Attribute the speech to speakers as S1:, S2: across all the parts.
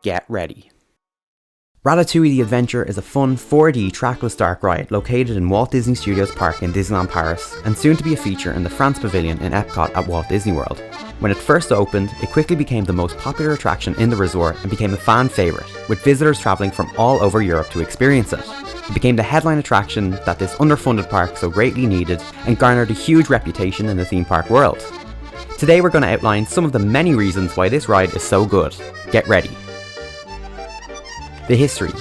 S1: get ready. Ratatouille the Adventure is a fun 4D trackless dark ride located in Walt Disney Studios Park in Disneyland Paris and soon to be a feature in the France Pavilion in Epcot at Walt Disney World. When it first opened, it quickly became the most popular attraction in the resort and became a fan favourite, with visitors travelling from all over Europe to experience it. It became the headline attraction that this underfunded park so greatly needed and garnered a huge reputation in the theme park world. Today we're going to outline some of the many reasons why this ride is so good. Get ready. The history.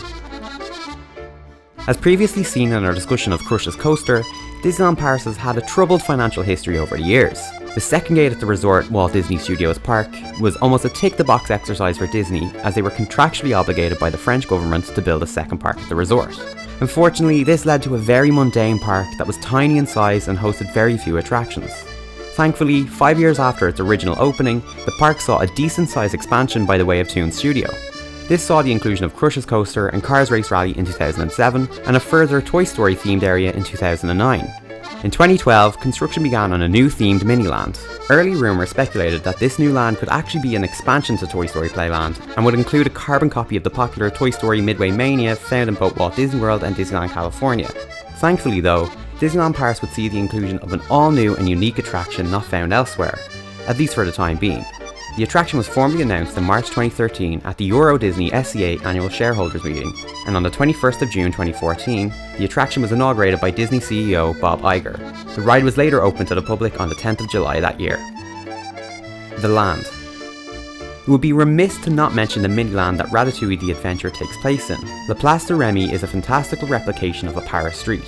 S1: As previously seen in our discussion of Crush's Coaster, Disneyland Paris has had a troubled financial history over the years. The second gate at the resort, Walt Disney Studios Park, was almost a tick-the-box exercise for Disney as they were contractually obligated by the French government to build a second park at the resort. Unfortunately, this led to a very mundane park that was tiny in size and hosted very few attractions. Thankfully, 5 years after its original opening, the park saw a decent-sized expansion by the way of Toon Studio. This saw the inclusion of Crush's Coaster and Cars Race Rally in 2007, and a further Toy Story themed area in 2009. In 2012, construction began on a new themed mini-land. Early rumours speculated that this new land could actually be an expansion to Toy Story Playland, and would include a carbon copy of the popular Toy Story Midway Mania found in both Walt Disney World and Disneyland California. Thankfully though, Disneyland Paris would see the inclusion of an all-new and unique attraction not found elsewhere, at least for the time being. The attraction was formally announced in March 2013 at the Euro Disney SCA annual shareholders meeting, and on the 21st of June 2014, the attraction was inaugurated by Disney CEO Bob Iger. The ride was later opened to the public on the 10th of July that year. The land. It would be remiss to not mention the mini-land that Ratatouille the Adventure takes place in. La Place de Remy is a fantastical replication of a Paris street.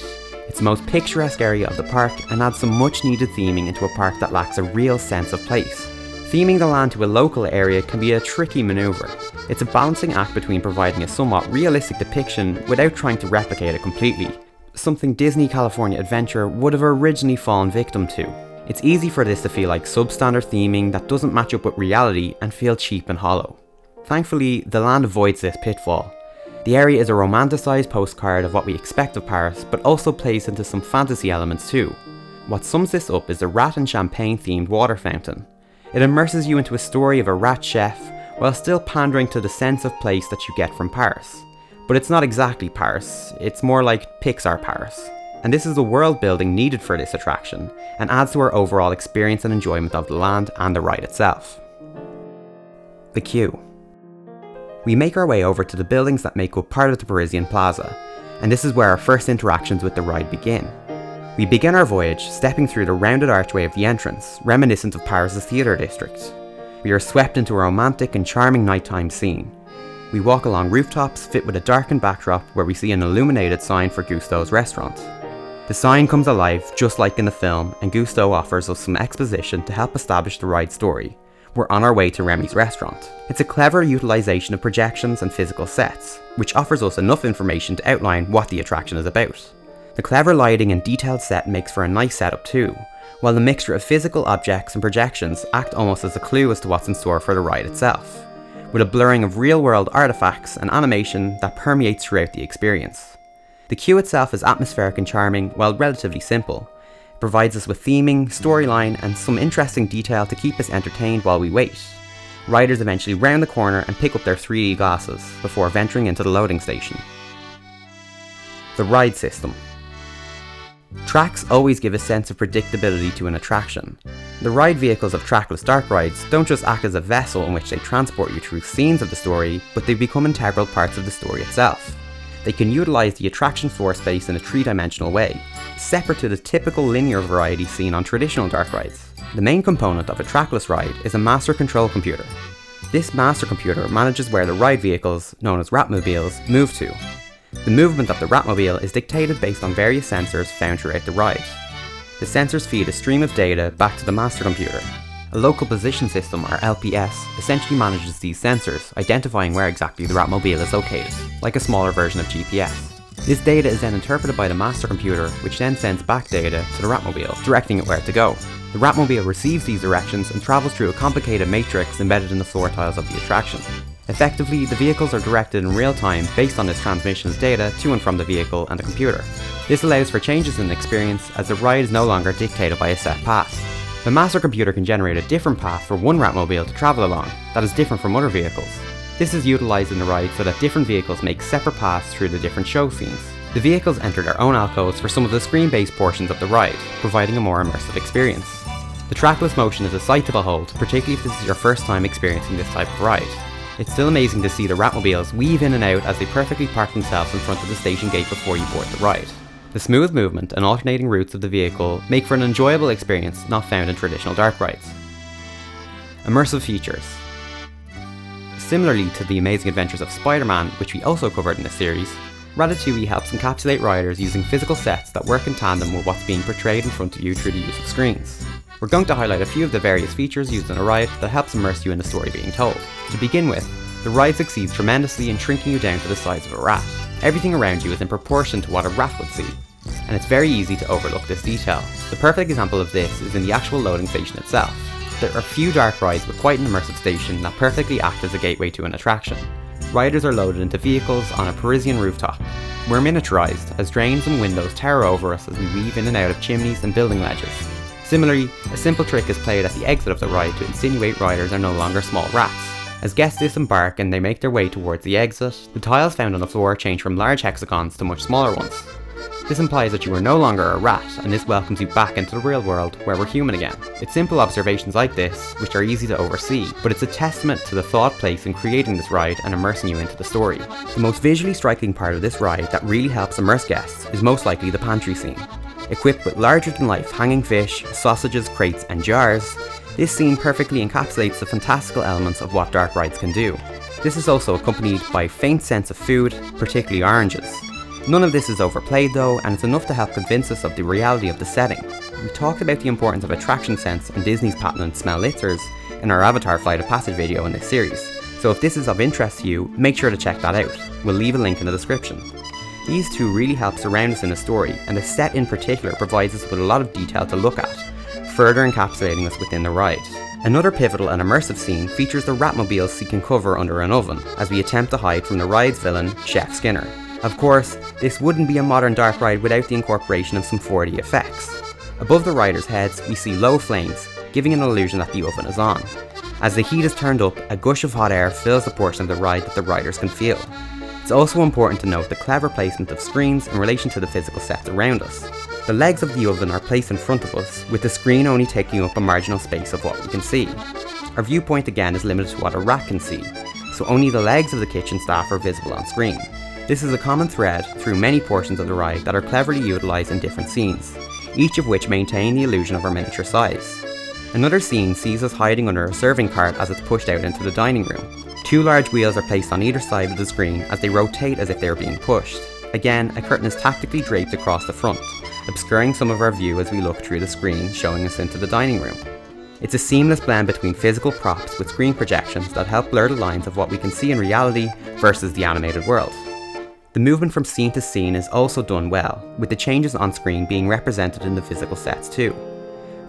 S1: It's the most picturesque area of the park and adds some much needed theming into a park that lacks a real sense of place. Theming the land to a local area can be a tricky manoeuvre. It's a balancing act between providing a somewhat realistic depiction without trying to replicate it completely, something Disney California Adventure would have originally fallen victim to. It's easy for this to feel like substandard theming that doesn't match up with reality and feel cheap and hollow. Thankfully, the land avoids this pitfall. The area is a romanticised postcard of what we expect of Paris, but also plays into some fantasy elements too. What sums this up is the rat and champagne themed water fountain. It immerses you into a story of a rat chef, while still pandering to the sense of place that you get from Paris. But it's not exactly Paris, it's more like Pixar Paris. And this is the world building needed for this attraction, and adds to our overall experience and enjoyment of the land and the ride itself. The queue. We make our way over to the buildings that make up part of the Parisian Plaza, and this is where our first interactions with the ride begin. We begin our voyage stepping through the rounded archway of the entrance, reminiscent of Paris' theatre district. We are swept into a romantic and charming nighttime scene. We walk along rooftops fit with a darkened backdrop where we see an illuminated sign for Gusteau's restaurant. The sign comes alive just like in the film, and Gusteau offers us some exposition to help establish the ride story. We're on our way to Remy's restaurant. It's a clever utilisation of projections and physical sets, which offers us enough information to outline what the attraction is about. The clever lighting and detailed set makes for a nice setup too, while the mixture of physical objects and projections act almost as a clue as to what's in store for the ride itself, with a blurring of real-world artifacts and animation that permeates throughout the experience. The queue itself is atmospheric and charming, while relatively simple. It provides us with theming, storyline, and some interesting detail to keep us entertained while we wait. Riders eventually round the corner and pick up their 3D glasses, before venturing into the loading station. The ride system. Tracks always give a sense of predictability to an attraction. The ride vehicles of trackless dark rides don't just act as a vessel in which they transport you through scenes of the story, but they become integral parts of the story itself. They can utilise the attraction floor space in a three-dimensional way, separate to the typical linear variety seen on traditional dark rides. The main component of a trackless ride is a master control computer. This master computer manages where the ride vehicles, known as Ratmobiles, move to. The movement of the Ratmobile is dictated based on various sensors found throughout the ride. The sensors feed a stream of data back to the master computer. A local position system, or LPS, essentially manages these sensors, identifying where exactly the Ratmobile is located, like a smaller version of GPS. This data is then interpreted by the master computer, which then sends back data to the Ratmobile, directing it where to go. The Ratmobile receives these directions and travels through a complicated matrix embedded in the floor tiles of the attraction. Effectively, the vehicles are directed in real time based on this transmission of data to and from the vehicle and the computer. This allows for changes in the experience as the ride is no longer dictated by a set path. The master computer can generate a different path for one Ratmobile to travel along that is different from other vehicles. This is utilised in the ride so that different vehicles make separate paths through the different show scenes. The vehicles enter their own alcoves for some of the screen-based portions of the ride, providing a more immersive experience. The trackless motion is a sight to behold, particularly if this is your first time experiencing this type of ride. It's still amazing to see the Ratmobiles weave in and out as they perfectly park themselves in front of the station gate before you board the ride. The smooth movement and alternating routes of the vehicle make for an enjoyable experience not found in traditional dark rides. Immersive features. Similarly to the amazing adventures of Spider-Man, which we also covered in this series, Ratatouille helps encapsulate riders using physical sets that work in tandem with what's being portrayed in front of you through the use of screens. We're going to highlight a few of the various features used in a ride that helps immerse you in the story being told. To begin with, the ride succeeds tremendously in shrinking you down to the size of a rat. Everything around you is in proportion to what a rat would see, and it's very easy to overlook this detail. The perfect example of this is in the actual loading station itself. There are few dark rides with quite an immersive station that perfectly act as a gateway to an attraction. Riders are loaded into vehicles on a Parisian rooftop. We're miniaturized as drains and windows tower over us as we weave in and out of chimneys and building ledges. Similarly, a simple trick is played at the exit of the ride to insinuate riders are no longer small rats. As guests disembark and they make their way towards the exit, the tiles found on the floor change from large hexagons to much smaller ones. This implies that you are no longer a rat, and this welcomes you back into the real world where we're human again. It's simple observations like this, which are easy to oversee, but it's a testament to the thought placed in creating this ride and immersing you into the story. The most visually striking part of this ride that really helps immerse guests is most likely the pantry scene. Equipped with larger-than-life hanging fish, sausages, crates and jars, this scene perfectly encapsulates the fantastical elements of what dark rides can do. This is also accompanied by a faint sense of food, particularly oranges. None of this is overplayed though, and it's enough to help convince us of the reality of the setting. We talked about the importance of attraction sense and Disney's patented smell litzers in our Avatar Flight of Passage video in this series, so if this is of interest to you, make sure to check that out. We'll leave a link in the description. These two really help surround us in the story, and the set in particular provides us with a lot of detail to look at, further encapsulating us within the ride. Another pivotal and immersive scene features the Ratmobiles seeking cover under an oven, as we attempt to hide from the ride's villain, Chef Skinner. Of course, this wouldn't be a modern dark ride without the incorporation of some 4D effects. Above the riders' heads, we see low flames, giving an illusion that the oven is on. As the heat is turned up, a gush of hot air fills the portion of the ride that the riders can feel. It's also important to note the clever placement of screens in relation to the physical sets around us. The legs of the oven are placed in front of us, with the screen only taking up a marginal space of what we can see. Our viewpoint again is limited to what a rat can see, so only the legs of the kitchen staff are visible on screen. This is a common thread through many portions of the ride that are cleverly utilised in different scenes, each of which maintain the illusion of our miniature size. Another scene sees us hiding under a serving cart as it's pushed out into the dining room. Two large wheels are placed on either side of the screen as they rotate as if they are being pushed. Again, a curtain is tactically draped across the front, obscuring some of our view as we look through the screen, showing us into the dining room. It's a seamless blend between physical props with screen projections that help blur the lines of what we can see in reality versus the animated world. The movement from scene to scene is also done well, with the changes on screen being represented in the physical sets too.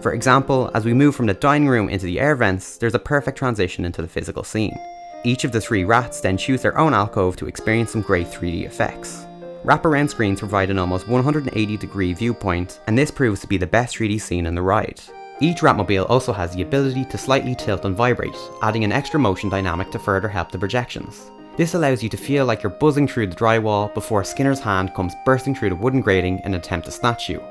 S1: For example, as we move from the dining room into the air vents, there's a perfect transition into the physical scene. Each of the three rats then choose their own alcove to experience some great 3D effects. Wraparound screens provide an almost 180-degree viewpoint, and this proves to be the best 3D scene in the ride. Each Ratmobile also has the ability to slightly tilt and vibrate, adding an extra motion dynamic to further help the projections. This allows you to feel like you're buzzing through the drywall before Skinner's hand comes bursting through the wooden grating in an attempt to snatch you.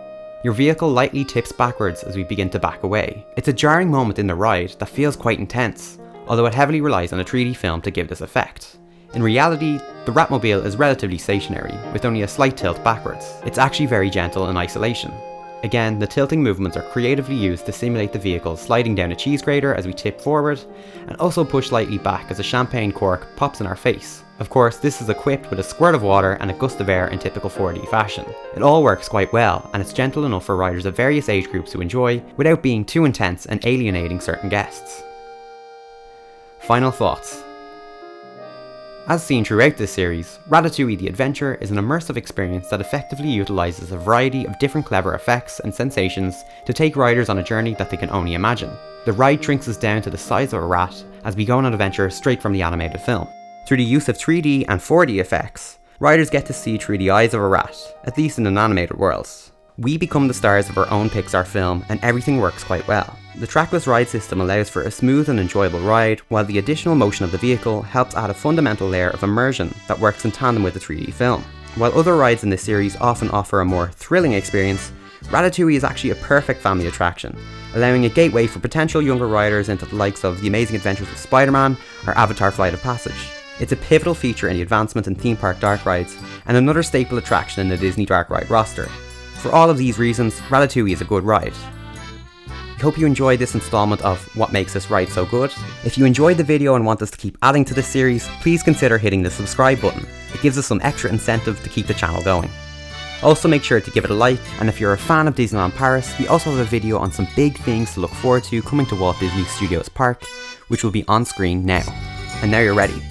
S1: Your vehicle lightly tips backwards as we begin to back away. It's a jarring moment in the ride that feels quite intense, although it heavily relies on a 3D film to give this effect. In reality, the Ratmobile is relatively stationary, with only a slight tilt backwards. It's actually very gentle in isolation. Again, the tilting movements are creatively used to simulate the vehicle sliding down a cheese grater as we tip forward, and also push slightly back as a champagne cork pops in our face. Of course, this is equipped with a squirt of water and a gust of air in typical 4D fashion. It all works quite well, and it's gentle enough for riders of various age groups to enjoy, without being too intense and alienating certain guests. Final thoughts. As seen throughout this series, Ratatouille the Adventure is an immersive experience that effectively utilises a variety of different clever effects and sensations to take riders on a journey that they can only imagine. The ride shrinks us down to the size of a rat as we go on an adventure straight from the animated film. Through the use of 3D and 4D effects, riders get to see through the eyes of a rat, at least in an animated world. We become the stars of our own Pixar film, and everything works quite well. The trackless ride system allows for a smooth and enjoyable ride, while the additional motion of the vehicle helps add a fundamental layer of immersion that works in tandem with the 3D film. While other rides in this series often offer a more thrilling experience, Ratatouille is actually a perfect family attraction, allowing a gateway for potential younger riders into the likes of The Amazing Adventures of Spider-Man or Avatar Flight of Passage. It's a pivotal feature in the advancement in theme park dark rides, and another staple attraction in the Disney dark ride roster. For all of these reasons, Ratatouille is a good ride. I hope you enjoyed this installment of What Makes This Ride So Good. If you enjoyed the video and want us to keep adding to this series, please consider hitting the subscribe button. It gives us some extra incentive to keep the channel going. Also make sure to give it a like, and if you're a fan of Disneyland Paris, we also have a video on some big things to look forward to coming to Walt Disney Studios Park, which will be on screen now. And now you're ready.